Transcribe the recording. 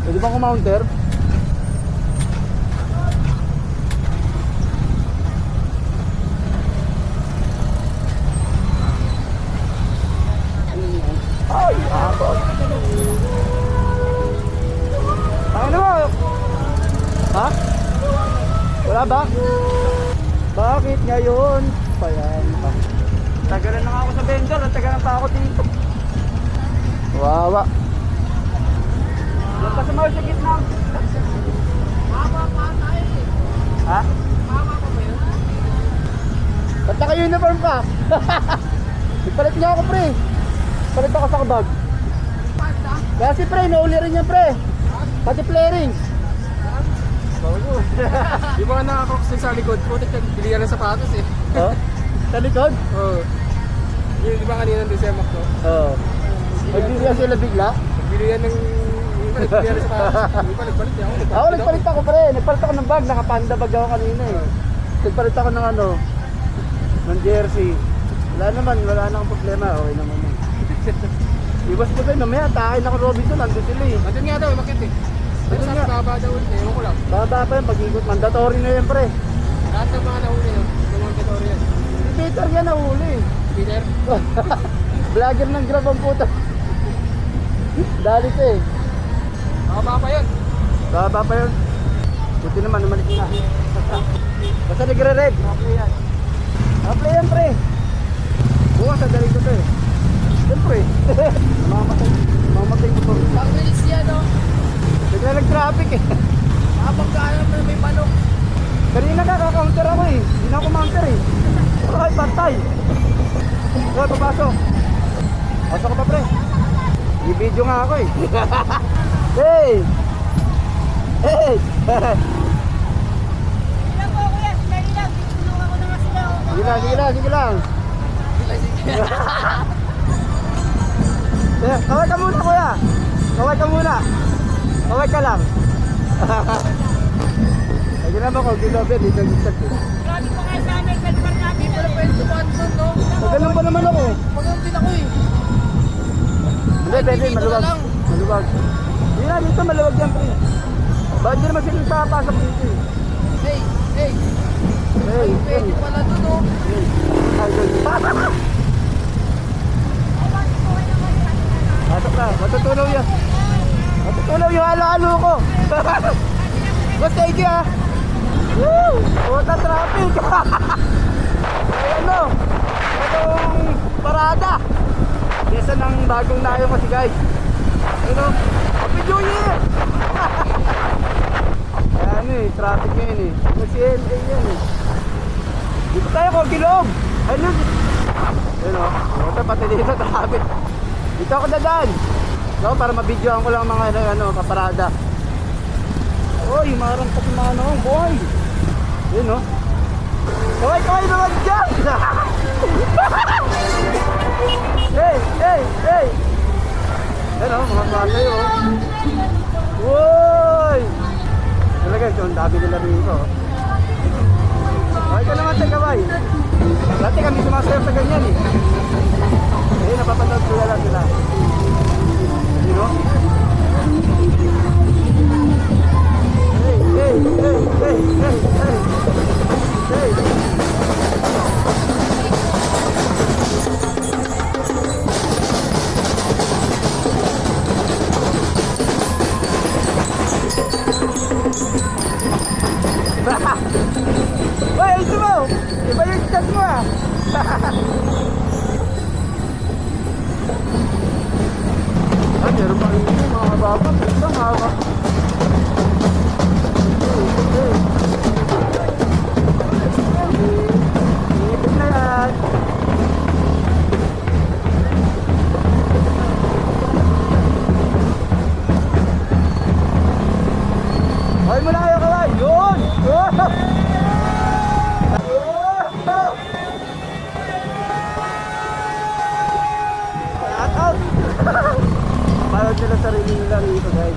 Pwede bang kumounter? Ay, abot. Ano mo? Ha? Wala ba? Bakit ngayon? Payan pa. Tagalan na ako sa vendor, tagalan pa ako dito. Wawa. Doon pa sa mga sa gitna. Mama pa tayo eh. Ha? Mama pa ba yun? Ba't naka-uniform pa? Ipalit niya ako pre. Palit ako sa kabag. Kasi pre, nauli rin yan pre. Pati flaring. Yung mga nakakroks sa likod, putik na bilihan ng sapatos eh. Oh? Sa likod? Oo. Yung di ba kanina ng Decemac to? Oo. Nagbibigyan sila bigla? Bilihan ng... bilihan ng sapatos. Yung palit niya ako. Ako nagpalit ako pre. Nagpalit ako ng bag. Nakapanda bag ako kanina eh. Nagpalit ako ng ano, ng jersey. Wala naman, wala nang problema. Okay naman yun. Ibas ko tayo, mamaya takin ako Robinson, nandun sila eh. Andun nga daw, bakit eh? Pero Andun sa nga. baba daw ulit eh, ewan ko lang. Baba pa yun, pag-ikot, mandatory na yun pre. Lahat ng mga nahuli yun, yung mga kategorya yan. Si Peter yan nahuli. Peter? Vlogger ng Grab ang puta. Dalit eh. Baba pa yun. Baba pa yun. Buti naman, umalik na. Basta nagre-red. Apply yan. Apply yan pre. Bukas sa dalit ko to eh. Siyempre. Mamatay ko to. Pag-release yan o. Bigla nag-traffic eh. Habang kaya mo may manok. Kanina kaka-counter ako eh. Hindi na ako counter eh. Ay, patay. Ay, papasok. Pasok ka pa pre. I-video nga ako eh. Hey! Hey! Ilang po kuya, sila lang. Tinulungan ko na nga sila. Sige lang, sige lang, sige lang. Kaway ka muna kuya. Kaway ka muna. Kaway ka lang. Lagi naman ko, gilobe, dito yung chat eh. Grabe po kayo sa amin. Selfar namin. Pero pwede tumaan doon no? Ganun pa naman ako. Pag-untin ako eh. Hindi, pwede, dito maluwag. na lang. Maluwag. Hindi na, dito maluwag yan, pre. Bakit di naman sila papasok dito eh? Hey, hey. Hey, hey. Pwede pala doon no? Hey. Ay, doon. Pasok na, matutulaw yan. Matutulaw yung halo-halo ko. Mas thank you ah. Woo! Puta traffic. Ay ano? Anong parada? Kesa ng bagong nayo kasi guys. Ano? Happy New Year! Ano eh, traffic ngayon eh. Kasi LA yan eh. Dito tayo ko, Gilog! Ano? Ano? Puta pati dito traffic. Dito ako dadaan. So, para mabidyoan ko lang mga paparada. Oy, marang pati mga ano, boy. Yun no. Kaway naman dyan. Hey, hey, hey. Ano, mga bata yun. Woy. Talaga, ito, ang dami nila rito. Kaway ka naman sa kaway. Dati kami sumasayaw sa ganyan eh. Eh, napapanood ko lang sila. You know? Hey, hey, hey, hey, hey, hey. Hey. Hoy, ito mo! Iba yung chat mo ah! Ah, meron pa rin yung mga kababa. Ito, mga kababa. Ipit na yan. Kaway mo na kayo, kaway! Yun! Shout out! Parang sila sarili nila rito guys.